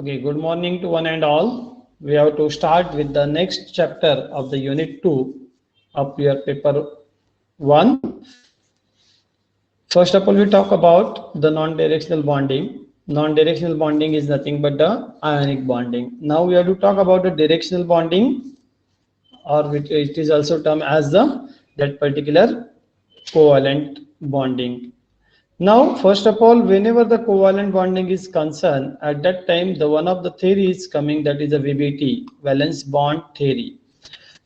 Okay, good morning to one and all. We have to start with the next chapter of the unit 2 of your paper 1. First of all, we talk about the non-directional bonding. Non-directional bonding is nothing but the ionic bonding. Now we have to talk about the directional bonding, or which it is also termed as the that particular covalent bonding. Now, first of all, whenever the covalent bonding is concerned, at that time, the one of the theory is coming, that is the VBT, valence bond theory.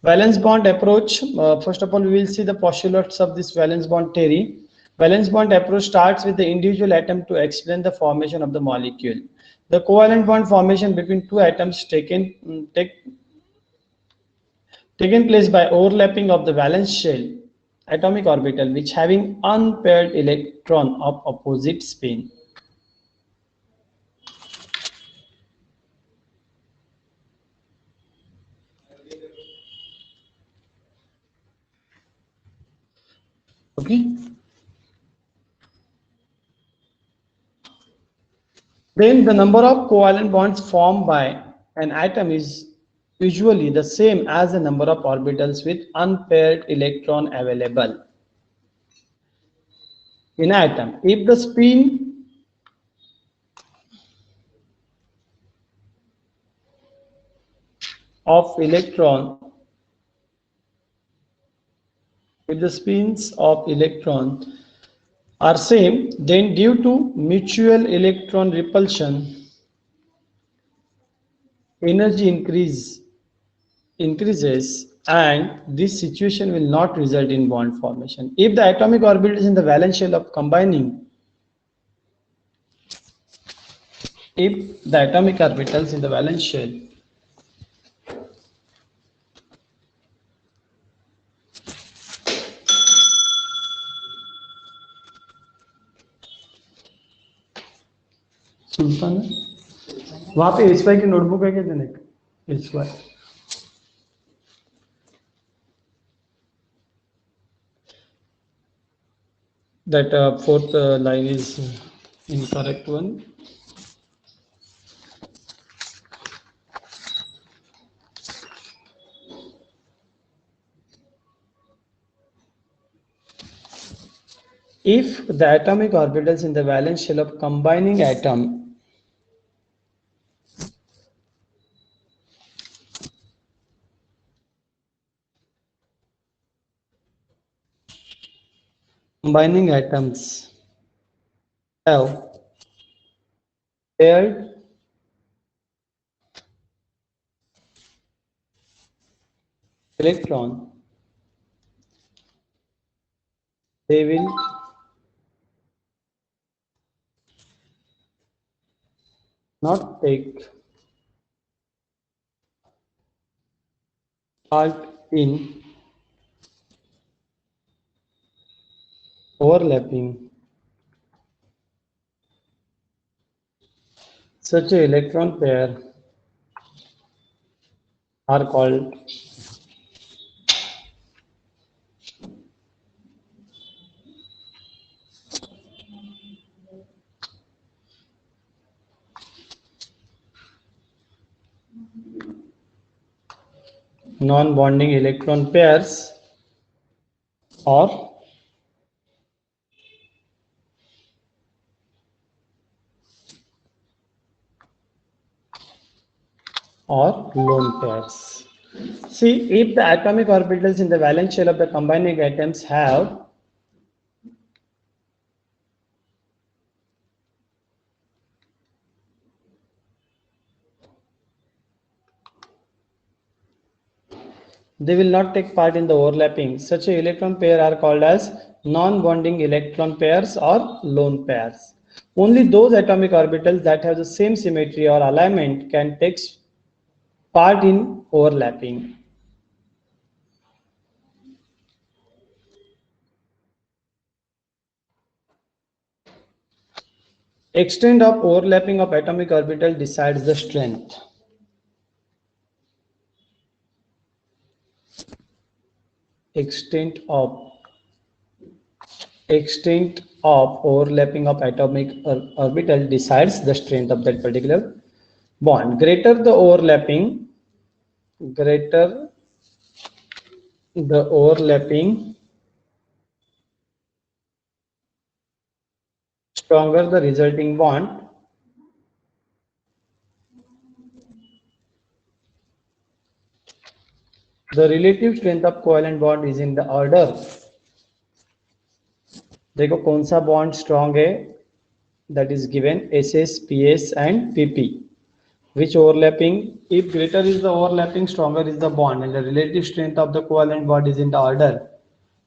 Valence bond approach, first of all, we will see the postulates of this valence bond theory. Valence bond approach starts with the individual atom to explain the formation of the molecule. The covalent bond formation between two atoms taken place by overlapping of the valence shell atomic orbital which having unpaired electron of opposite spin. Okay. Then the number of covalent bonds formed by an atom is usually the same as the number of orbitals with unpaired electron available in an atom. If the spin of electron if the spins of electron are same, then due to mutual electron repulsion, energy increases, and this situation will not result in bond formation. If the atomic orbitals in the valence shell of combining if the atomic orbitals in the valence shell सुनता ना वहां पे H Y की notebook है क्या Janak H Y that fourth line is incorrect one. If the atomic orbitals in the valence shell of combining atom combining atoms have paired electron, they will not take part in overlapping. Such an electron pair are called non-bonding electron pairs or lone pairs. See, if the atomic orbitals in the valence shell of the combining atoms have they will not take part in the overlapping. Such an electron pair are called as non-bonding electron pairs or lone pairs. Only those atomic orbitals that have the same symmetry or alignment can take part in overlapping. Extent of overlapping of atomic orbital decides the strength. Extent of overlapping of atomic orbital decides the strength of that particular bond. Greater the overlapping, stronger the resulting bond. The relative strength of covalent bond is in the order. देखो कौन सा bond strong है, that is given SS, PS and PP. Which overlapping, if greater is the overlapping, stronger is the bond, and the relative strength of the covalent bond is in the order.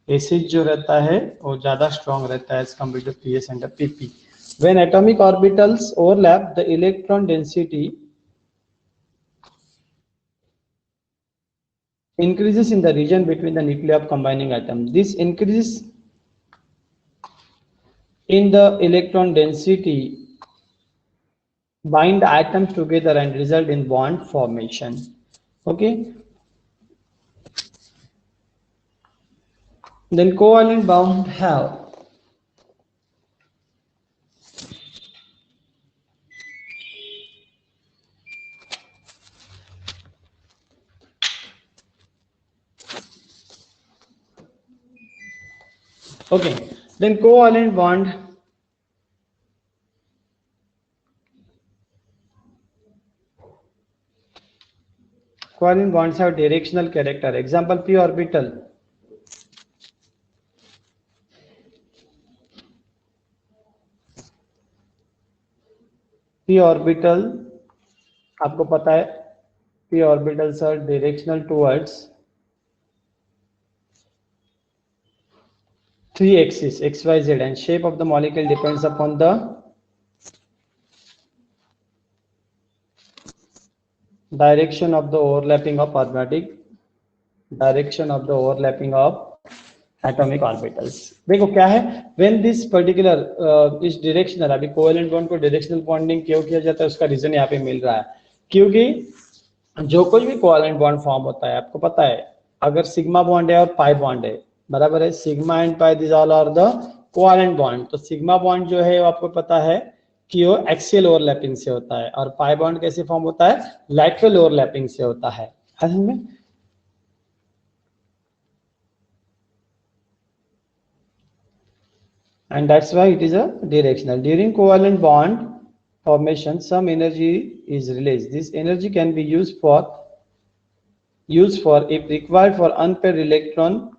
SS जो रहता है वो ज़्यादा strong रहता है as compared to PS and the PP. When atomic orbitals overlap, the electron density increases in the region between the nuclei of combining atoms. This increase in the electron density bind atoms together and result in bond formation. Okay. Then covalent bond have okay. Then covalent bonds have directional character. Example, p orbital. p orbital आपको पता है p orbitals are directional towards three axes x, y, z, and shape of the molecule depends upon the direction of the overlapping of atomic orbitals. देखो क्या है, when this particular is directional, अभी covalent bond को directional bonding क्यों किया जाता है उसका रीजन यहाँ पे मिल रहा है, क्योंकि जो कोई भी covalent bond फॉर्म होता है आपको पता है, अगर सिग्मा बॉन्ड है और पाई बॉन्ड है, बराबर है, sigma and pi this all are the covalent bond. तो सिग्मा बॉन्ड जो है वो आपको पता है कि वो एक्सियल ओवरलैपिंग से होता है, और पाई बॉन्ड कैसे फॉर्म होता है, लैटरल ओवरलैपिंग से होता है. And that's why it is a directional. During covalent bond formation, some energy is released. This energy can be used for if required for unpaired electron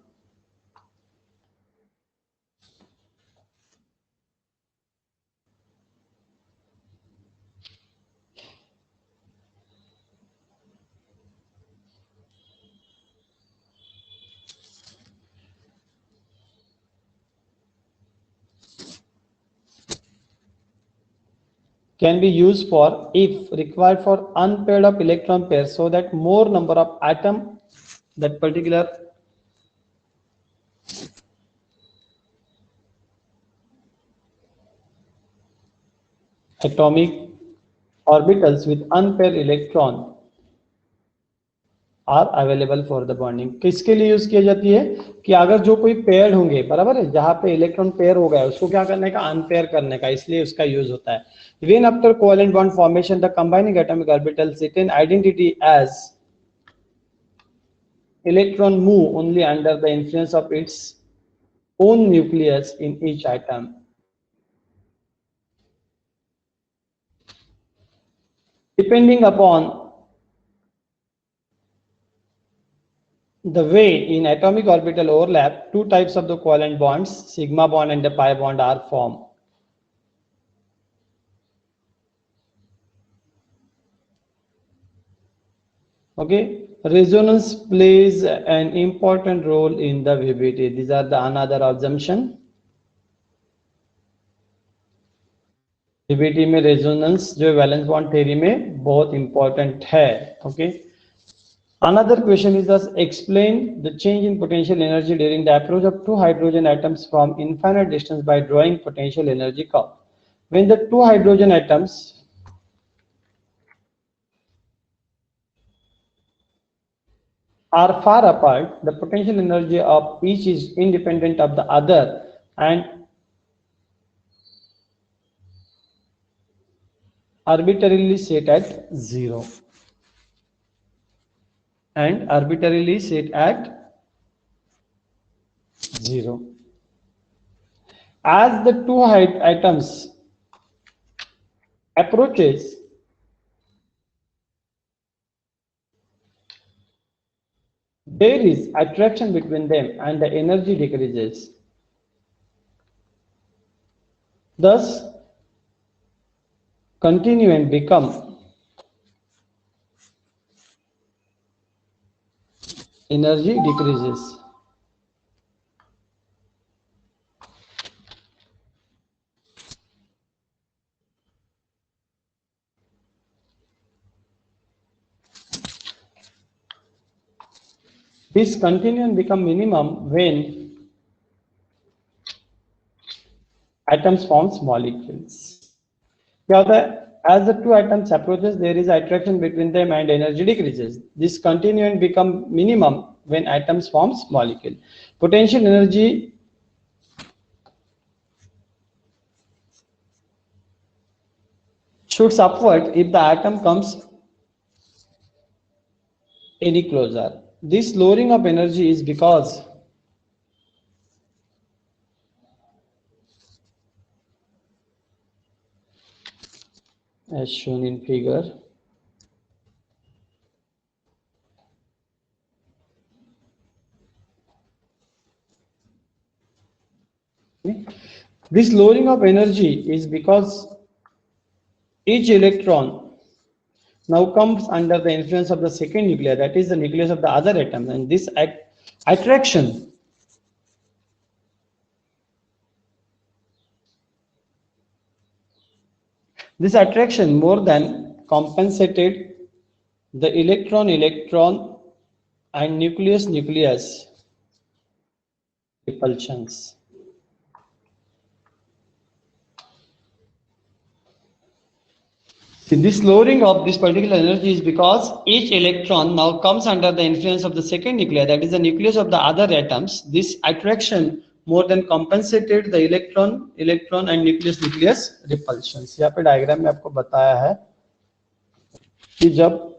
can be used for if required for unpaired of electron pairs, so that more number of atom, that particular atomic orbitals with unpaired electron are available for the bonding. किसके लिए use की जाती है कि अगर जो कोई pair होंगे, बराबर है, जहां पे इलेक्ट्रॉन पेयर हो गया उसको क्या करने का, अनपेयर करने का, इसलिए उसका यूज होता है. When after covalent bond formation, the combining atomic orbitals retain identity as electron move only under the influence of its own nucleus in each atom. Depending upon the way in atomic orbital overlap, two types of the covalent bonds, sigma bond and the pi bond, are formed. Okay, resonance plays an important role in the VBT. These are the another assumption. VBT में resonance जो valence bond theory में बहुत important है. Okay. Another question is, thus explain the change in potential energy during the approach of two hydrogen atoms from infinite distance by drawing potential energy curve. When the two hydrogen atoms are far apart, the potential energy of each is independent of the other, and arbitrarily set at 0 and arbitrarily set at 0. As the two atoms approaches, there is attraction between them and the energy decreases. Thus, continue and become energy decreases. This continue and become minimum when atoms forms molecules. क्या होता है? As the two atoms approaches, there is attraction between them and energy decreases. This continue and become minimum when atoms forms molecule. Potential energy shoots upward if the atom comes any closer. This lowering of energy is because as shown in figure. This lowering of energy is because each electron now comes under the influence of the second nucleus, that is the nucleus of the other atom, and this attraction more than compensated the electron and nucleus repulsions. See, this lowering of this particular energy is because each electron now comes under the influence of the second nucleus, that is the nucleus of the other atoms. This attraction more than compensated the electron and nucleus repulsions. यहाँ पे diagram में आपको बताया है कि जब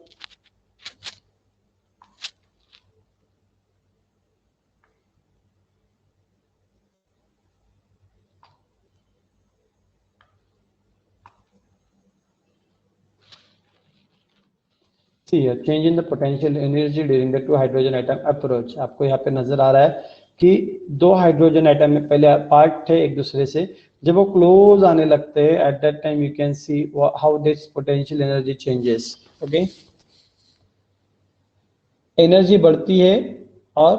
See here, change in the potential energy during the two hydrogen atom approach. आपको यहाँ पे नजर आ रहा है कि दो हाइड्रोजन एटम में पहले पार्ट थे एक दूसरे से, जब वो क्लोज आने लगते हैं at that time you can see how this potential energy changes. Okay, energy बढ़ती है और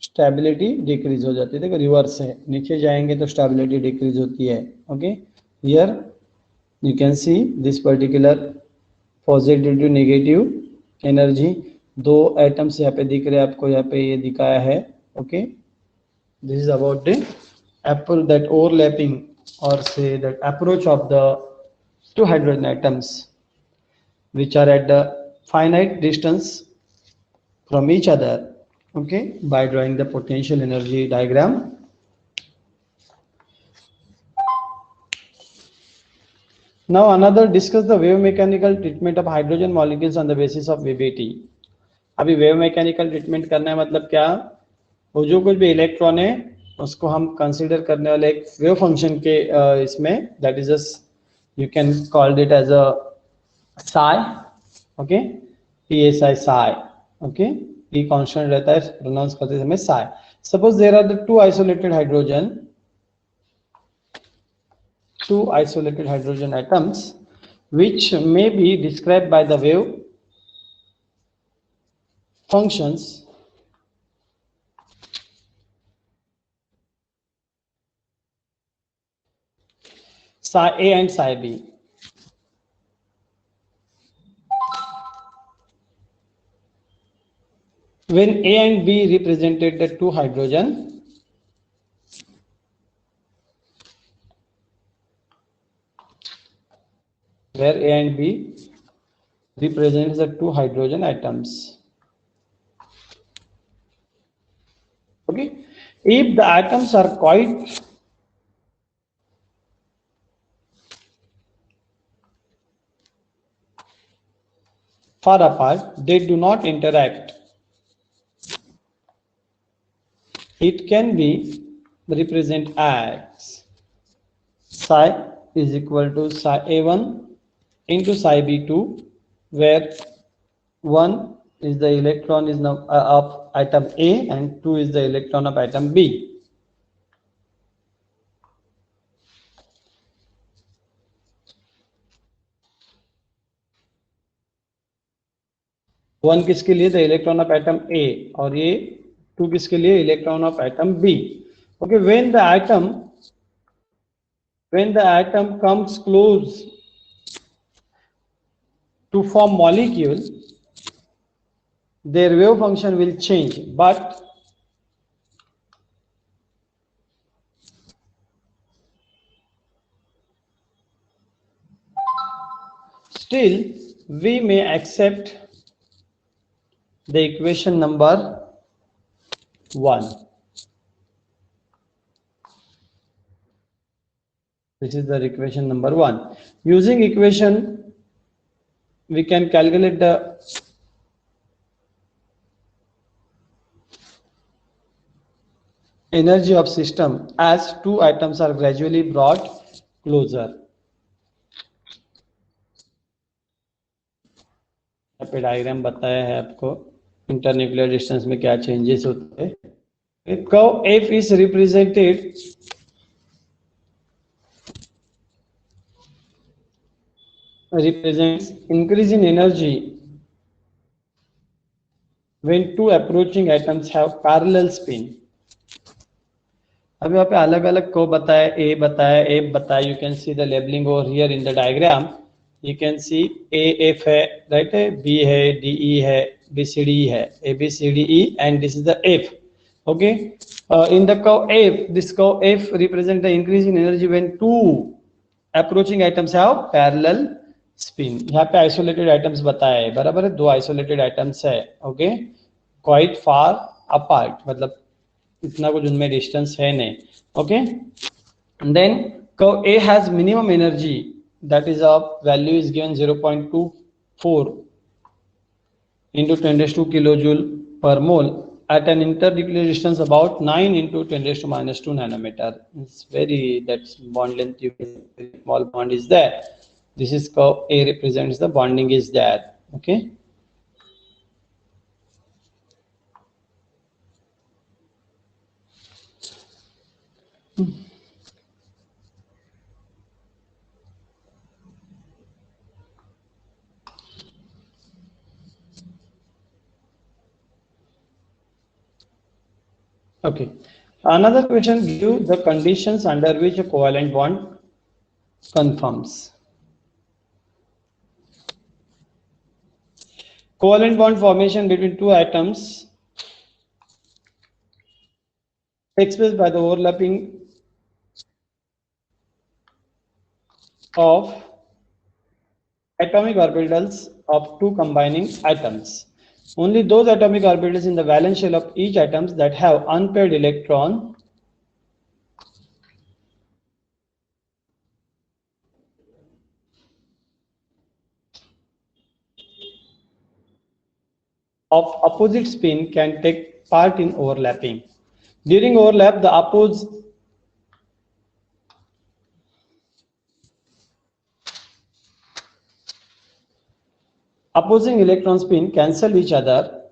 स्टेबिलिटी डिक्रीज हो जाती है. देखो रिवर्स है, नीचे जाएंगे तो स्टेबिलिटी डिक्रीज होती है. Okay, here you can see this particular positive to negative energy. दो एटम्स यहाँ पे दिख रहे हैं आपको, यहाँ पे ये दिखाया है. Okay, this is about the apple that overlapping और say that approach of the two hydrogen atoms which are at the finite distance from each other. Okay, by drawing the potential energy diagram. Now another discuss the wave mechanical treatment of hydrogen molecules on the basis of VBT. अभी wave mechanical treatment करना है मतलब क्या, वो जो कुछ भी electron है उसको हम कंसीडर करने वाले एक वेव फंक्शन के इसमें, that is you can called it as a psi. Okay, PSI psi. Okay, P constant रहता है प्रोनाउंस करते समय psi. Suppose there are the two isolated hydrogen atoms which may be described by the wave functions psi A and psi B. When A and B represented the two hydrogen, where A and B represents the two hydrogen atoms. Okay, if the atoms are quite far apart, they do not interact. It can be represent as psi is equal to psi A1 into psi B2, where 1 is the electron is now of atom A and 2 is the electron of atom B. One किसके लिए? The electron of atom A, और ये 2 किसके लिए? Electron of atom B. Okay, when the atom comes close to form molecule, their wave function will change, but still we may accept the equation number 1. This is the equation number 1. Using equation, we can calculate the energy of system as 2 atoms are gradually brought closer. यहाँ पे diagram बताया है आपको internuclear distance में क्या changes होते हैं. Curve F is represents increase in energy when 2 approaching atoms have parallel spin. अब यहाँ पे अलग अलग को बताया, A बताया, F बताया. You can see the labeling over here in the diagram. You can see A F है, right है, B है, D E है, B C D E है, A B C D E, and this is the F. Okay, in the curve F, this curve F represents the increase in energy when 2 approaching atoms have parallel spin. यहाँ पे isolated atoms बताया है, बराबर है, 2 isolated atoms है. Okay, quite far apart, मतलब इतना कुछ उनमें डिस्टेंस है नहीं. Okay, and then curve A has minimum energy, that is of value is given 0.24 into 10⁻² kilojoule per mole at an internuclear distance about 9 into 10⁻² nanometer. It's very, that's bond length, you can, small bond is there. This is curve A represents the bonding is there. Okay, okay. Another question, give the conditions under which a covalent bond conforms. Covalent bond formation between 2 atoms takes place by the overlapping of atomic orbitals of 2 combining atoms. Only those atomic orbitals in the valence shell of each atom that have unpaired electron of opposite spin can take part in overlapping. During overlap, the opposing electron spin cancel each other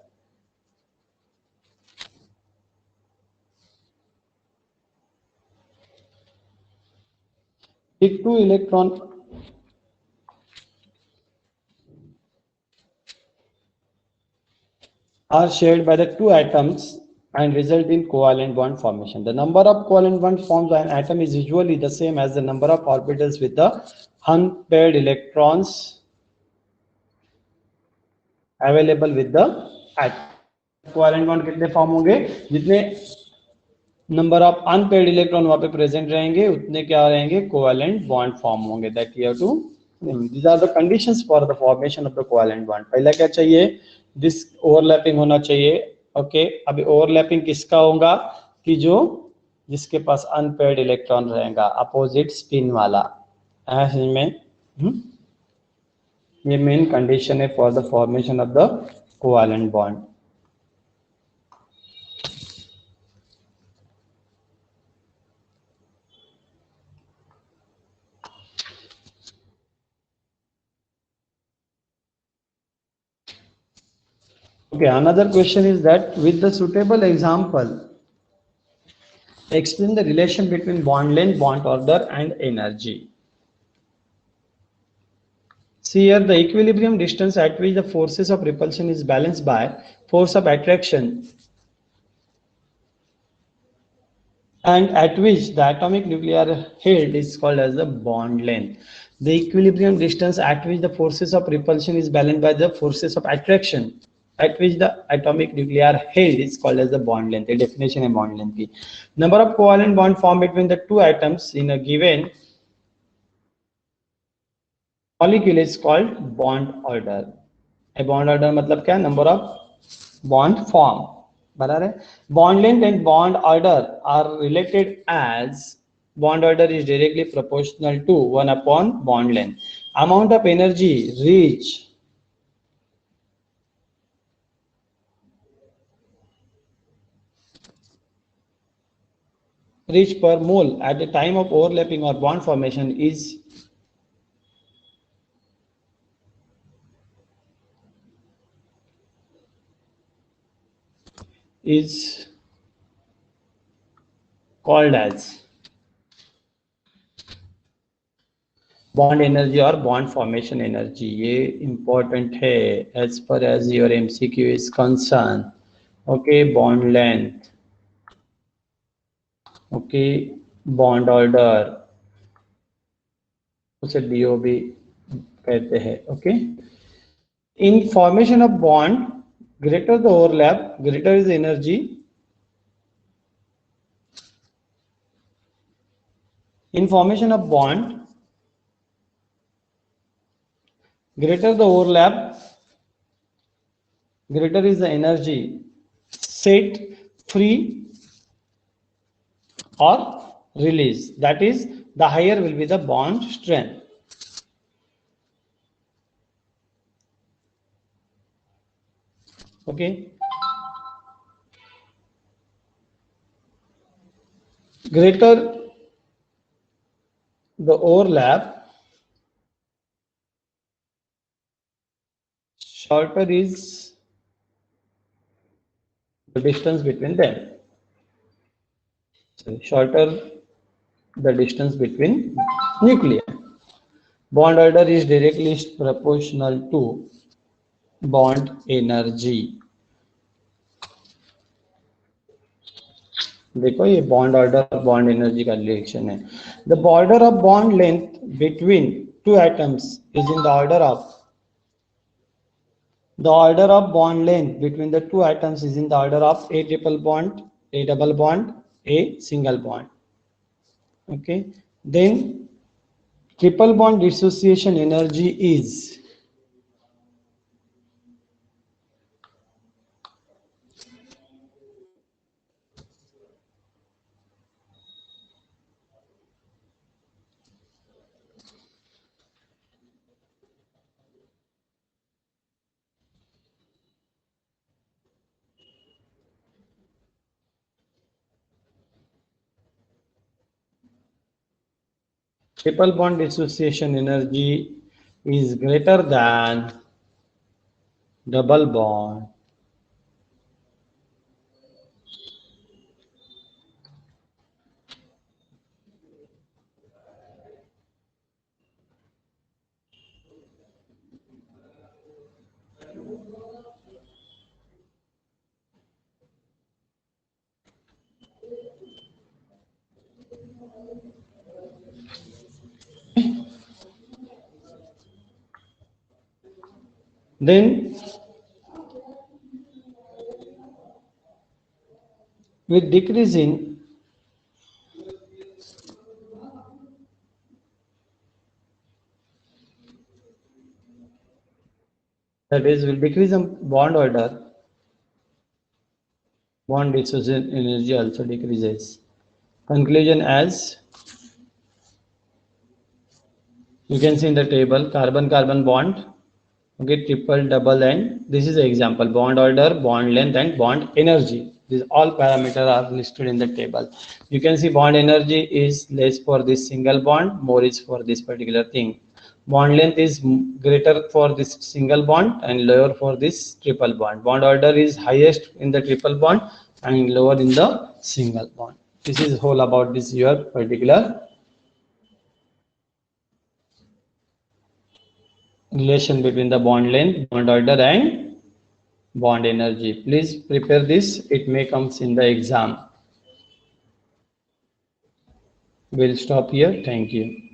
if 2 electrons are shared by the 2 atoms and result in covalent bond formation. The number of covalent bonds formed by an atom is usually the same as the number of orbitals with the unpaired electrons available with the atom. Covalent bond कितने form होंगे? जितने number of unpaired electron वहां पे present रहेंगे उतने क्या रहेंगे? Covalent bond form होंगे. That you have to, these are the conditions for the formation of the covalent bond. पहला क्या चाहिए? दिस ओवरलैपिंग होना चाहिए. ओके, अभी ओवरलैपिंग किसका होगा? कि जो जिसके पास अनपेयर्ड इलेक्ट्रॉन रहेगा, अपोजिट स्पिन वाला. में ये मेन कंडीशन है for the formation of the covalent bond. Okay, another question is that with the suitable example, explain the relation between bond length, bond order, and energy. See here, the equilibrium distance at which the forces of repulsion is balanced by force of attraction and at which the atomic nuclear held is called as the bond length. The equilibrium distance at which the forces of repulsion is balanced by the forces of attraction at which the atomic nuclear held is called as the bond length. A definition of bond length. Number of covalent bond formed between the two atoms in a given molecule is called bond order. A bond order मतलब क्या? Number of bond form. बराबर है. Bond length and bond order are related as bond order is directly proportional to 1 upon bond length. Amount of energy reach per mole at the time of overlapping or bond formation is called as bond energy or bond formation energy. ये important है as far as your MCQ is concerned. Okay, bond length. Okay, bond order. उसे DO भी कहते हैं. Okay. In formation of bond, greater the overlap, greater is the energy. In formation of bond, greater the overlap, greater is the energy set free or release. That is, the higher will be the bond strength. Okay. Greater the overlap, shorter is the distance between them. So shorter the distance between nuclei. Bond order is directly proportional to bond energy. देखो ये bond order bond energy का relation है. The border of bond length between two atoms is in the order of bond length between the two atoms is in the order of a triple bond, a double bond, a single bond. Okay, then triple bond dissociation energy is triple bond dissociation energy is greater than double bond then with decreasing that is will decrease the bond order, bond dissociation energy also decreases. Conclusion as you can see in the table, carbon carbon bond Okay, triple, double, and this is the example: bond order, bond length, and bond energy. These all parameters are listed in the table. You can see bond energy is less for this single bond, more is for this particular thing. Bond length is greater for this single bond and lower for this triple bond. Bond order is highest in the triple bond and lower in the single bond. This is whole about this your particular relation between the bond length, bond order, and bond energy. Please prepare this. It may comes in the exam. We'll stop here. Thank you.